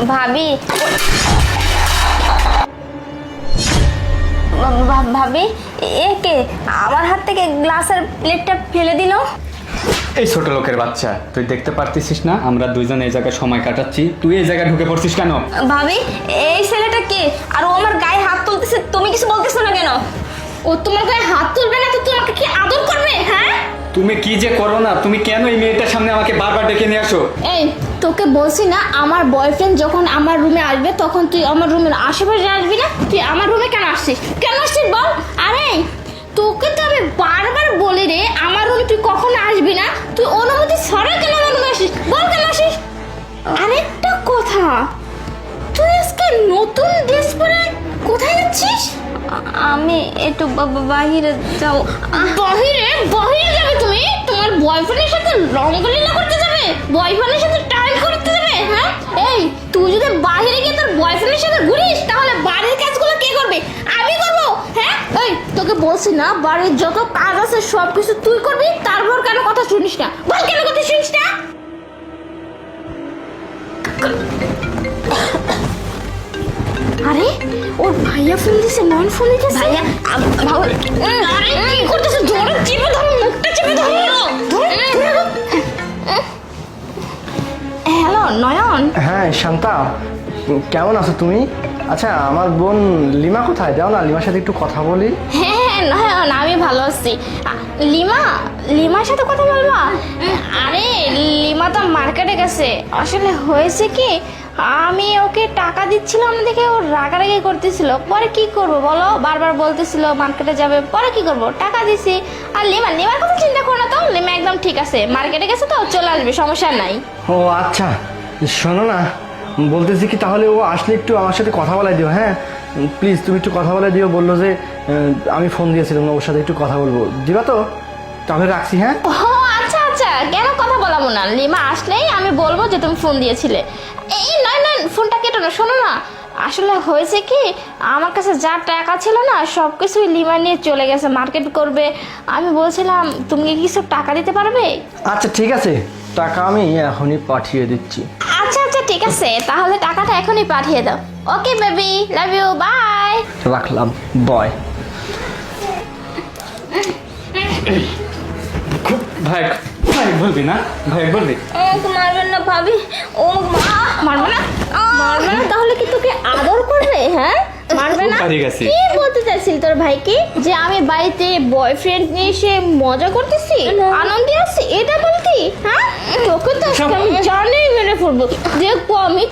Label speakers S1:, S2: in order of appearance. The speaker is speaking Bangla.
S1: ভাবি ভাবি এ কে আমার হাত থেকে গ্লাসের প্লেটটা ফেলে দিল?
S2: এই ছোট লোকের বাচ্চা, তুই দেখতে পারতেছিস না আমরা দুইজন এই জায়গায় সময় কাটাচ্ছি, তুই এই জায়গায় ঢুকে পড়ছিস কেন?
S1: ভাবি এই ছেলেটা কে আর ও আমার গায়ে হাত তুলতেছে, তুমি কিছু বলতেছো না কেন? ও তোমার গায়ে হাত তুলবে না তো তোমাকে কি আদর করবে? হ্যাঁ
S2: তুমি কি যে করো না, তুমি কেন এই মেয়েটার সামনে আমাকে বারবার ডেকে নিয়ে আসো?
S3: এই তোকে বলছি না, আমার বয়ফ্রেন্ড যখন আমার রুমে আসবে তখন তুই আমার রুমের আশেপাশে আসবি না। তুই আমার রুমে কেন আসছিস বল? আরে তোকে তো আমি বারবার বলি রে আমার রুমে তুই কখনো আসবি না, তুই অনুমতি ছাড়া কেন আমার রুমে আসিস? বল কেন আসিস? আরেকটা কথা, তুই আজকে নতুন ড্রেস পরে কোথায় যাচ্ছিস?
S1: আমি একটু বাহিরে যাও।
S3: বাহিরে যাবে তুমি? তোমার বয়ফ্রেন্ডের সাথে রঙ্গলীলা করতে যাবে? বয়ফ্রেন্ডের সাথে টাইম করতে যাবে? হ্যাঁ এই তুই যদি বাহিরে গিয়ে তোর বয়ফ্রেন্ডের সাথে ঘুরিস তাহলে বাড়ির কাজগুলো কে করবে? আমি করবো। হ্যাঁ এই তোকে বলছি না বাড়ির যত কাজ আছে সব কিছু তুই করবি, তারপর কেন কথা শুনিস না? বল কেন কথা শুনিস না? আরে ওর ভাইয়া ফোন দিছে, নন ফোন দিতেছে।
S1: ভাইয়া
S3: আরে কি করতেছ? জোরে চিপে ধরো, মুখটা চিপে ধরো। হ্যালো নয়ন।
S4: হ্যাঁ শান্তা, কেমন আছো তুমি? আচ্ছা আমার বোন লিমা কোথায়? দাও না লিমার সাথে একটু কথা বলি।
S3: হ্যাঁ নয়ন আমি ভালো আছি। লিমার সাথে কথা বলবা? আরে লিমা তো মার্কেটে গেছে। আসলে হয়েছে কি, আমি ওকে টাকা দিচ্ছিলাম দেখে ও রাগারাগি করতেছিল। পরে কি করব বলো, বারবার বলতেছিল মার্কেটে যাবে। পরে কি করব, টাকা দিছি। আর লিমার কথা চিন্তা করো না তো, লিমা একদম ঠিক আছে, মার্কেটে গেছে তো চলে আসবে, সমস্যা নাই।
S4: ও আচ্ছা, শোনো না, বলতেছি কি তাহলে ও আসলে একটু আমার সাথে কথা বলাই দিও। হ্যাঁ প্লিজ তুমি একটু কথা বলাই দিও। বললো যে আমি ফোন দিয়েছিলাম ওর সাথে একটু কথা বলবো, দিবা তো? তাহলে রাখছি। হ্যাঁ
S3: ও আচ্ছা আচ্ছা, কেন কথা বলাবো না, লিমা আসলেই আমি বলবো যে তুমি ফোন দিয়েছিলে। এই নয় ফোনটা কেটো না, শোনো না, আসলে হয়েছে কি আমার কাছে যা টাকা ছিল না সব কিছুই লিমা নিয়ে চলে গেছে, মার্কেট করবে। আমি বলছিলাম তুমি কি কিছু টাকা দিতে পারবে?
S4: আচ্ছা ঠিক আছে, টাকা আমি এখনই পাঠিয়ে দিচ্ছি।
S3: আচ্ছা আচ্ছা ঠিক আছে, তাহলে টাকাটা এখনই পাঠিয়ে দাও। Okay baby, love you, bye.
S4: রাখলাম, বয়।
S2: ভাই ভাই বলবি না, ভাই বলবি?
S1: আমাকে মারবেন না ভাবি, ও
S3: মারবে না? মারবে না তাহলে কি তোকে আদর করবে? হ্যাঁ মারবে না?
S2: পারি গেছি।
S3: কি বলতে চাইছিস তোর ভাইকে যে আমি বাড়িতে বয়ফ্রেন্ড নিয়ে এসে মজা করতেছি, আনন্দে আছি, এটা বলতি? হ্যাঁ তোকে তো আজকে আমি জানেই মেরে ফেলবো, দেখবো আমি